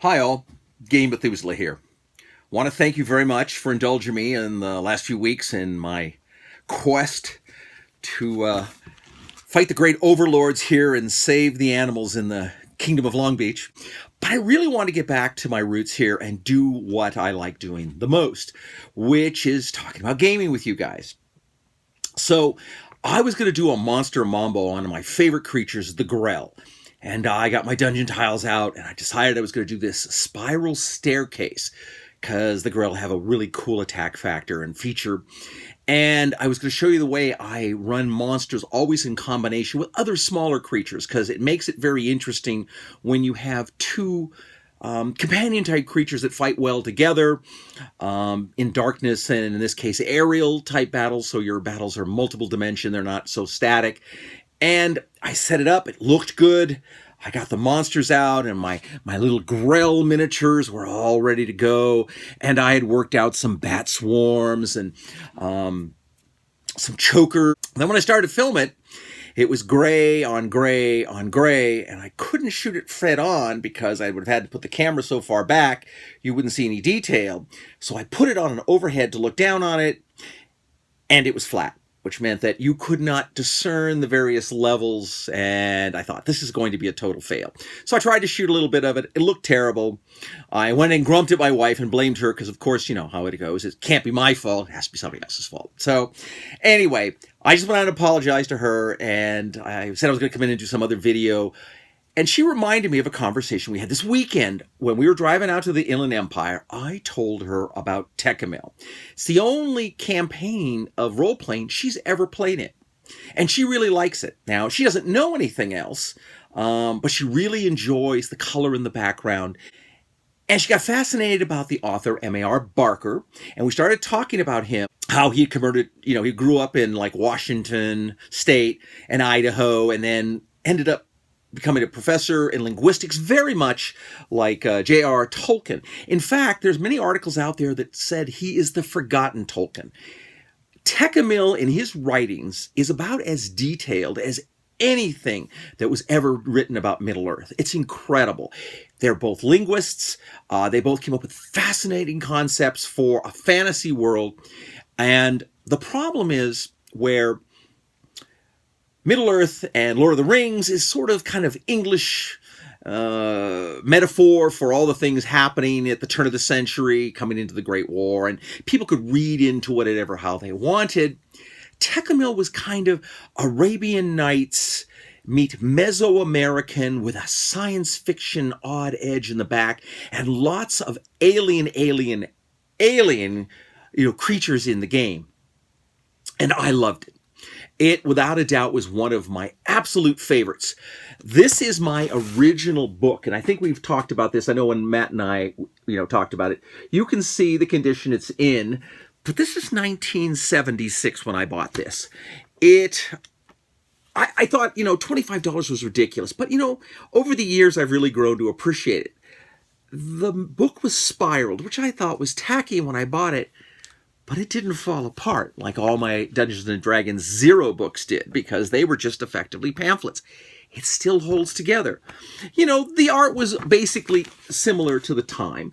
Hi all, Game Methuselah here. Want to thank you very much for indulging me in the last few weeks in my quest to fight the great overlords here and save the animals in the Kingdom of Long Beach. But I really want to get back to my roots here and do what I like doing the most, which is talking about gaming with you guys. So I was going to do a monster mambo on one of my favorite creatures, the Grell. And I got my dungeon tiles out, and I decided I was going to do this spiral staircase because the Grell have a really cool attack factor and feature. And I was going to show you the way I run monsters always in combination with other smaller creatures, because it makes it very interesting when you have two companion type creatures that fight well together in darkness, and in this case aerial type battles, so your battles are multiple dimension, they're not so static. And I set it up, it looked good. I got the monsters out, and my little Grell miniatures were all ready to go. And I had worked out some bat swarms and some choker. And then when I started to film it, it was gray on gray on gray, and I couldn't shoot it fed on because I would have had to put the camera so far back you wouldn't see any detail. So I put it on an overhead to look down on it, and it was flat, which meant that you could not discern the various levels, and I thought, this is going to be a total fail. So I tried to shoot a little bit of it. It looked terrible. I went and grumped at my wife and blamed her, because of course, you know how it goes. It can't be my fault. It has to be somebody else's fault. So anyway, I just went out and apologized to her, and I said I was going to come in and do some other video. And she reminded me of a conversation we had this weekend when we were driving out to the Inland Empire. I told her about Tekumel. It's the only campaign of role-playing she's ever played in. And she really likes it. Now, she doesn't know anything else, but she really enjoys the color in the background. And she got fascinated about the author, M.A.R. Barker. And we started talking about him, how he converted, he grew up in like Washington State and Idaho, and then ended up becoming a professor in linguistics, very much like J.R. Tolkien. In fact, there's many articles out there that said he is the forgotten Tolkien. Tekumel in his writings is about as detailed as anything that was ever written about Middle-earth. It's incredible. They're both linguists. They both came up with fascinating concepts for a fantasy world. And the problem is where Middle-earth and Lord of the Rings is sort of kind of English metaphor for all the things happening at the turn of the century, coming into the Great War, and people could read into whatever how they wanted. Tekumel was kind of Arabian Nights meet Mesoamerican with a science fiction odd edge in the back, and lots of alien creatures in the game. And I loved it. It, without a doubt, was one of my absolute favorites. This is my original book, and I think we've talked about this. I know when Matt and I, talked about it. You can see the condition it's in, but this is 1976 when I bought this. I thought, $25 was ridiculous, but, over the years, I've really grown to appreciate it. The book was spiraled, which I thought was tacky when I bought it, but it didn't fall apart like all my Dungeons & Dragons Zero books did, because they were just effectively pamphlets. It still holds together. The art was basically similar to the time,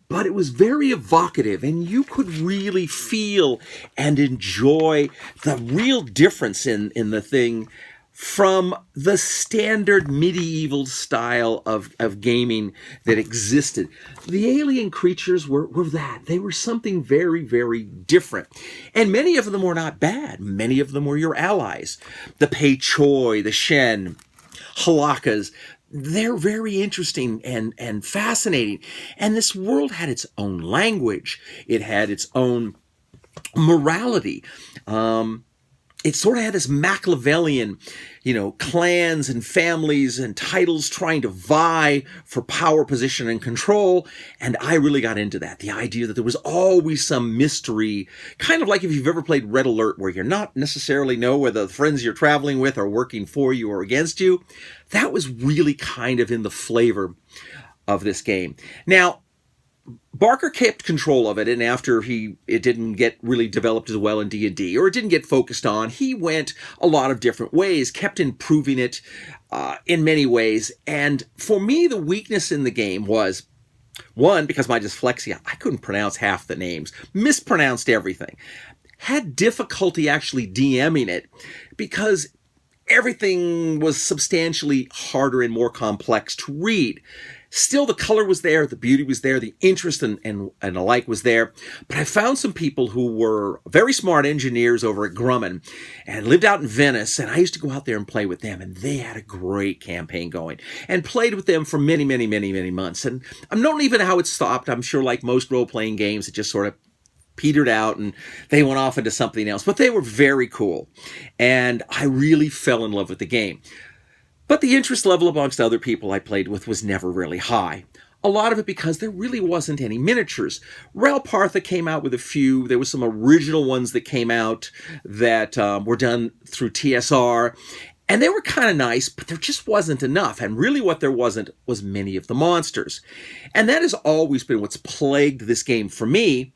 but it was very evocative, and you could really feel and enjoy the real difference in the thing from the standard medieval style of gaming that existed. The alien creatures were that. They were something very, very different. And many of them were not bad. Many of them were your allies. The Pei Choi, the Shen, Halakas. They're very interesting and fascinating. And this world had its own language. It had its own morality. It sort of had this Machiavellian, clans and families and titles trying to vie for power, position, and control. And I really got into that. The idea that there was always some mystery, kind of like if you've ever played Red Alert, where you're not necessarily know whether the friends you're traveling with are working for you or against you. That was really kind of in the flavor of this game. Now, Barker kept control of it, and after it didn't get really developed as well in D&D, or it didn't get focused on, he went a lot of different ways, kept improving it in many ways. And for me, the weakness in the game was One, because my dyslexia, I couldn't pronounce half the names, mispronounced everything. Had difficulty actually DMing it because everything was substantially harder and more complex to read. Still, the color was there, the beauty was there, the interest and alike was there. But I found some people who were very smart engineers over at Grumman and lived out in Venice, and I used to go out there and play with them, and they had a great campaign going and played with them for many, many, many, many months. And I don't even know how it stopped. I'm sure like most role-playing games, it just sort of petered out and they went off into something else. But they were very cool, and I really fell in love with the game. But the interest level amongst other people I played with was never really high. A lot of it because there really wasn't any miniatures. Rel Partha came out with a few. There were some original ones that came out that were done through TSR. And they were kind of nice, but there just wasn't enough. And really what there wasn't was many of the monsters. And that has always been what's plagued this game for me,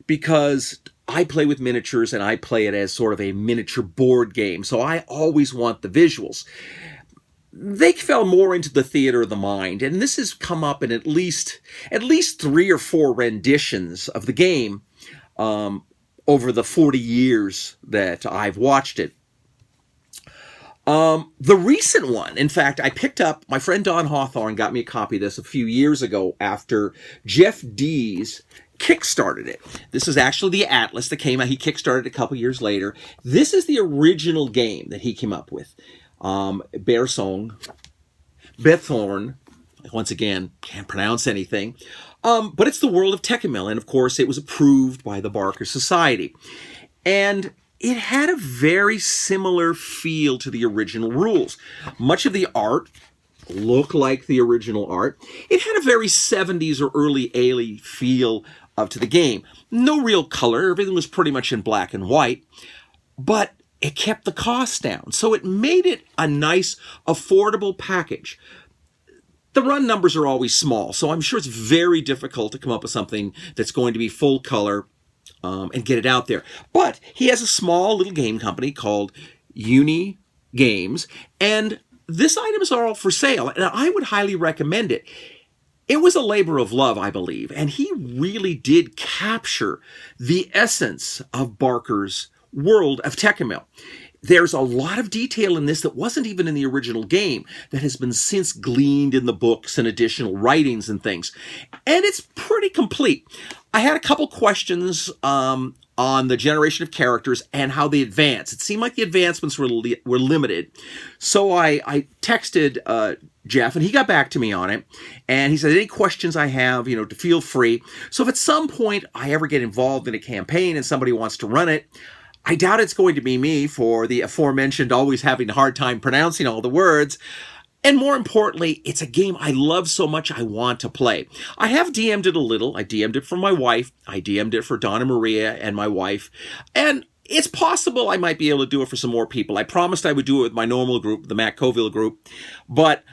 because I play with miniatures and I play it as sort of a miniature board game. So I always want the visuals. They fell more into the theater of the mind, and this has come up in at least 3 or 4 renditions of the game over the 40 years that I've watched it. The recent one, in fact, I picked up, my friend Don Hawthorne got me a copy of this a few years ago after Jeff Dees kickstarted it. This is actually the Atlas that came out. He kickstarted it a couple years later. This is the original game that he came up with. Bearsong, Bethorn, once again, can't pronounce anything, but it's the world of Tekumel, and of course it was approved by the Barker Society. And it had a very similar feel to the original rules. Much of the art looked like the original art. It had a very 70s or early 80s feel to the game. No real color, everything was pretty much in black and white, but it kept the cost down. So it made it a nice, affordable package. The run numbers are always small, so I'm sure it's very difficult to come up with something that's going to be full color and get it out there. But he has a small little game company called Uni Games, and this item is all for sale, and I would highly recommend it. It was a labor of love, I believe, and he really did capture the essence of Barker's world of Tekumel. There's a lot of detail in this that wasn't even in the original game that has been since gleaned in the books and additional writings and things. And it's pretty complete. I had a couple questions on the generation of characters and how they advance. It seemed like the advancements were limited. So I texted Jeff, and he got back to me on it. And he said, any questions I have, to feel free. So if at some point I ever get involved in a campaign and somebody wants to run it, I doubt it's going to be me for the aforementioned always having a hard time pronouncing all the words. And more importantly, it's a game I love so much I want to play. I have DM'd it a little. I DM'd it for my wife. I DM'd it for Donna Maria and my wife. And it's possible I might be able to do it for some more people. I promised I would do it with my normal group, the Matt Coville group. But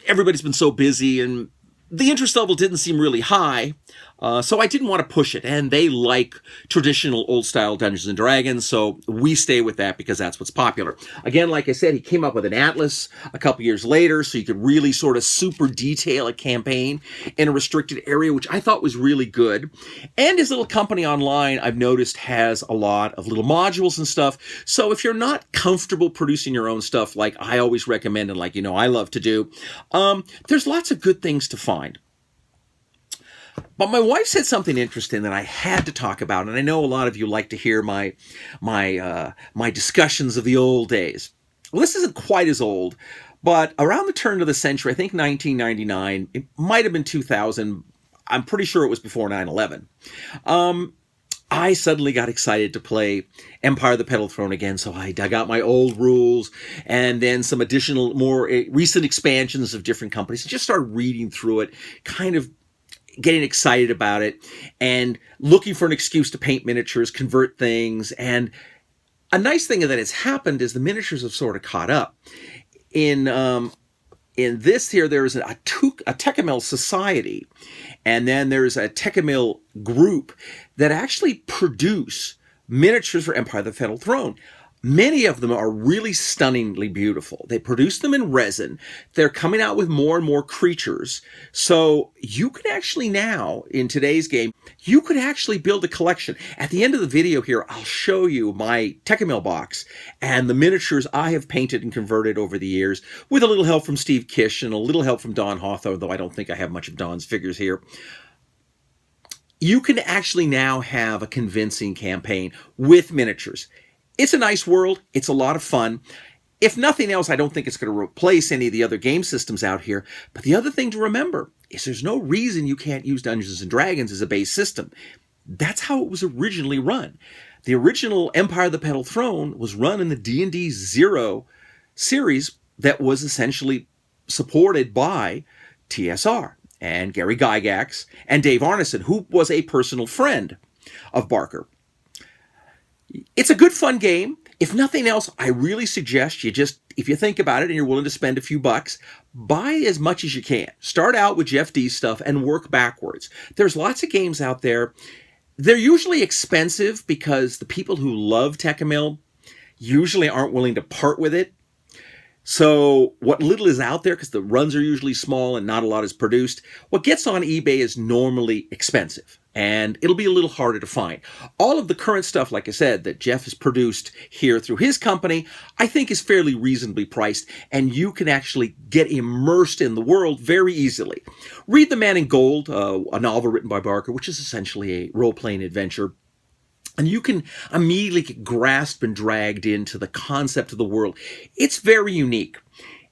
everybody's been so busy and the interest level didn't seem really high. So I didn't want to push it, and they like traditional old-style Dungeons & Dragons, so we stay with that because that's what's popular. Again, like I said, he came up with an Atlas a couple years later, so you could really sort of super detail a campaign in a restricted area, which I thought was really good. And his little company online, I've noticed, has a lot of little modules and stuff, so if you're not comfortable producing your own stuff like I always recommend and like, I love to do, there's lots of good things to find. But my wife said something interesting that I had to talk about, and I know a lot of you like to hear my discussions of the old days. Well, this isn't quite as old, but around the turn of the century, I think 1999, it might have been 2000, I'm pretty sure it was before 9/11, I suddenly got excited to play Empire the Petal Throne again, so I dug out my old rules and then some additional, more recent expansions of different companies and just started reading through it, kind of getting excited about it and looking for an excuse to paint miniatures, convert things. And a nice thing that has happened is the miniatures have sort of caught up. In this here, there is a Tekumel society, and then there's a Tekumel group that actually produce miniatures for Empire the Petal Throne. Many of them are really stunningly beautiful. They produce them in resin. They're coming out with more and more creatures. So you can actually now, in today's game, you could actually build a collection. At the end of the video here, I'll show you my Tekumel box and the miniatures I have painted and converted over the years with a little help from Steve Kish and a little help from Don Hawthorne, though I don't think I have much of Don's figures here. You can actually now have a convincing campaign with miniatures. It's a nice world. It's a lot of fun. If nothing else, I don't think it's going to replace any of the other game systems out here. But the other thing to remember is there's no reason you can't use Dungeons & Dragons as a base system. That's how it was originally run. The original Empire of the Petal Throne was run in the D&D Zero series that was essentially supported by TSR and Gary Gygax and Dave Arneson, who was a personal friend of Barker. It's a good, fun game. If nothing else, I really suggest you just, if you think about it and you're willing to spend a few bucks, buy as much as you can. Start out with Jeff D's stuff and work backwards. There's lots of games out there. They're usually expensive because the people who love Tekumel usually aren't willing to part with it. So what little is out there, because the runs are usually small and not a lot is produced, what gets on eBay is normally expensive. And it'll be a little harder to find. All of the current stuff, like I said, that Jeff has produced here through his company, I think is fairly reasonably priced, and you can actually get immersed in the world very easily. Read The Man in Gold, a novel written by Barker, which is essentially a role-playing adventure. And you can immediately get grasped and dragged into the concept of the world. It's very unique.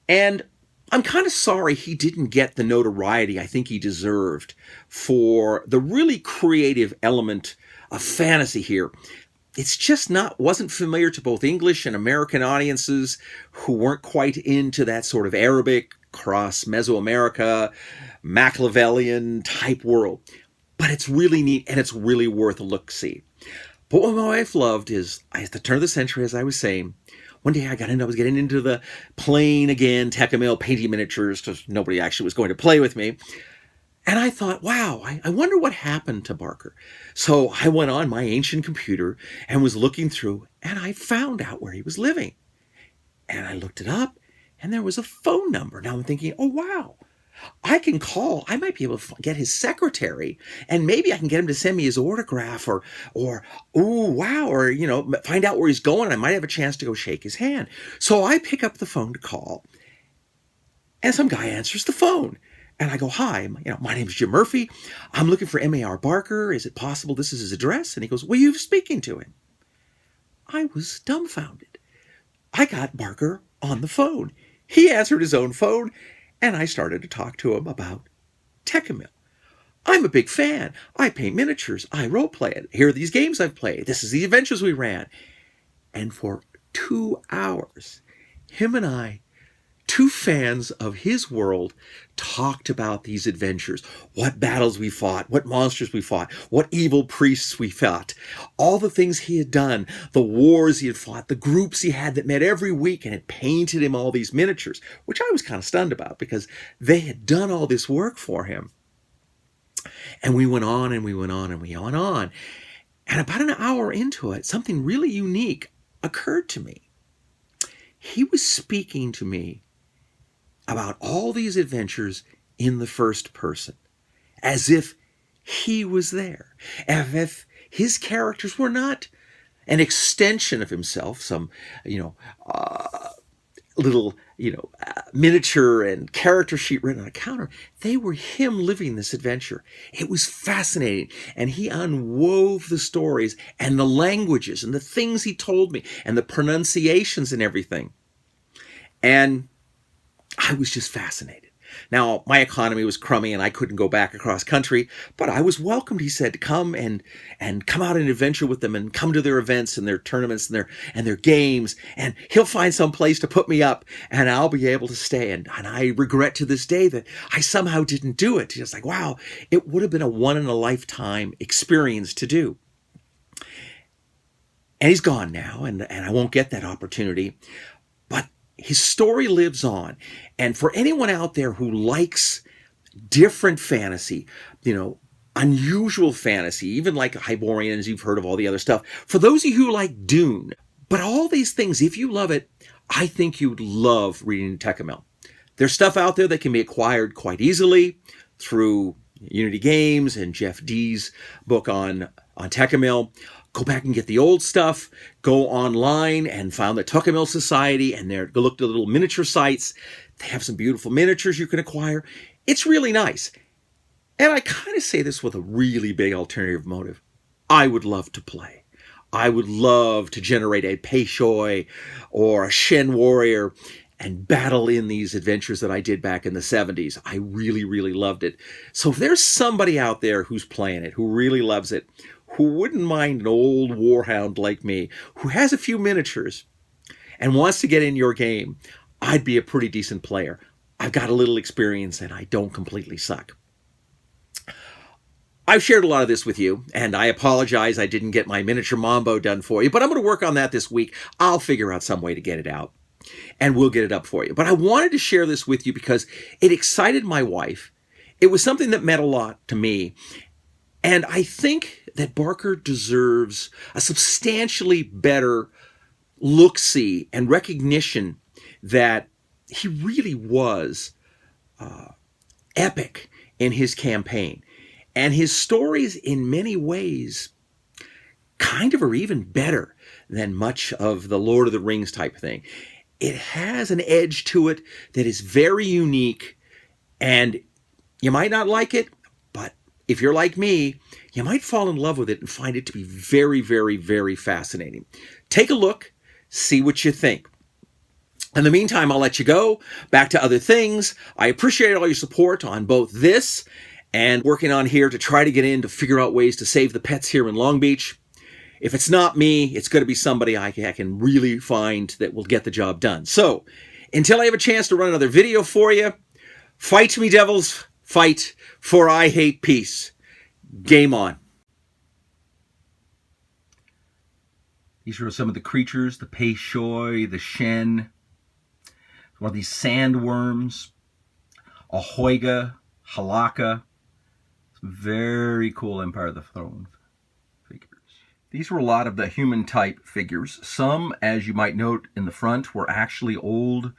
And I'm kind of sorry he didn't get the notoriety I think he deserved for the really creative element of fantasy here. It's just wasn't familiar to both English and American audiences who weren't quite into that sort of Arabic, cross Mesoamerica, Machiavellian type world. But it's really neat and it's really worth a look-see. But what my wife loved is, at the turn of the century, as I was saying, one day I was getting into the playing again, Tekumel, painting miniatures, because nobody actually was going to play with me. And I thought, wow, I wonder what happened to Barker. So I went on my ancient computer and was looking through, and I found out where he was living. And I looked it up, and there was a phone number. Now I'm thinking, oh, wow. I can call. I might be able to get his secretary, and maybe I can get him to send me his autograph, or, oh, wow, or, find out where he's going. I might have a chance to go shake his hand. So I pick up the phone to call, and some guy answers the phone. And I go, hi, my name's Jim Murphy. I'm looking for M.A.R. Barker. Is it possible this is his address? And he goes, well, you're speaking to him. I was dumbfounded. I got Barker on the phone. He answered his own phone. And I started to talk to him about Tekumel. I'm a big fan. I paint miniatures. I role-play it. Here are these games I've played. This is the adventures we ran. And for 2 hours, him and I, two fans of his world, talked about these adventures. What battles we fought, what monsters we fought, what evil priests we fought, all the things he had done, the wars he had fought, the groups he had that met every week and had painted him all these miniatures, which I was kind of stunned about because they had done all this work for him. And we went on and we went on and we went on. And about an hour into it, something really unique occurred to me. He was speaking to me about all these adventures in the first person, as if he was there, as if his characters were not an extension of himself, some, little, miniature and character sheet written on a counter. They were him living this adventure. It was fascinating. And he unwove the stories and the languages and the things he told me and the pronunciations and everything. And I was just fascinated. Now, my economy was crummy and I couldn't go back across country, but I was welcomed, he said, to come and come out and adventure with them and come to their events and their tournaments and their games, and he'll find some place to put me up and I'll be able to stay. And I regret to this day that I somehow didn't do it. Just like, wow, it would have been a one-in-a-lifetime experience to do. And he's gone now, and I won't get that opportunity. But his story lives on. And for anyone out there who likes different fantasy, unusual fantasy, even like Hyborians, you've heard of all the other stuff. For those of you who like Dune, But all these things, if you love it, I think you'd love reading Tekumel. There's stuff out there that can be acquired quite easily through Unity Games and Jeff D's book on Tekumel. Go back and get the old stuff. Go online and found the Tekumel Society, and go look at the little miniature sites. They have some beautiful miniatures you can acquire. It's really nice. And I kind of say this with a really big alternative motive. I would love to play. I would love to generate a Peishoi or a Shen warrior and battle in these adventures that I did back in the 70s. I really, really loved it. So if there's somebody out there who's playing it, who really loves it, who wouldn't mind an old warhound like me, who has a few miniatures and wants to get in your game, I'd be a pretty decent player. I've got a little experience and I don't completely suck. I've shared a lot of this with you, and I apologize I didn't get my miniature Mambo done for you, but I'm going to work on that this week. I'll figure out some way to get it out, and we'll get it up for you. But I wanted to share this with you because it excited my wife. It was something that meant a lot to me, and I think that Barker deserves a substantially better look-see and recognition that he really was epic in his campaign. And his stories, in many ways, kind of are even better than much of the Lord of the Rings type thing. It has an edge to it that is very unique, and you might not like it, but if you're like me, you might fall in love with it and find it to be very, very, very fascinating. Take a look, see what you think. In the meantime, I'll let you go back to other things. I appreciate all your support on both this and working on here to try to get in to figure out ways to save the pets here in Long Beach. If it's not me, it's going to be somebody I can really find that will get the job done. So, until I have a chance to run another video for you, fight me, devils, fight, for I hate peace. Game on. These are some of the creatures, the Peishoi, the Shen, one of these sandworms, a Hoiga, Halaka. Very cool M.A.R. the Throne figures. These were a lot of the human type figures. Some, as you might note in the front, were actually old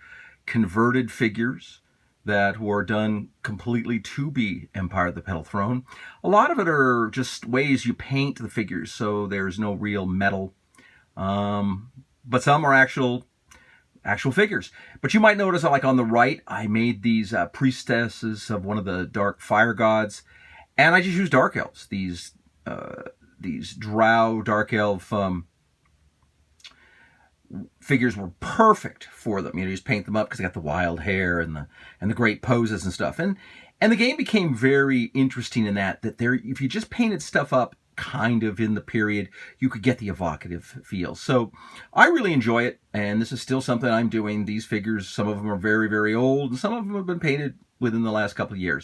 converted figures that were done completely to be M.A.R. the Petal Throne. A lot of it are just ways you paint the figures, so there's no real metal. But some are actual figures. But you might notice, like on the right, I made these priestesses of one of the dark fire gods. And I just use dark elves, these drow dark elf figures were perfect for them. You know, you just paint them up because they got the wild hair and the great poses and stuff. And the game became very interesting in that if you just painted stuff up kind of in the period, you could get the evocative feel. So I really enjoy it, and this is still something I'm doing. These figures, some of them are very, very old, and some of them have been painted within the last couple of years.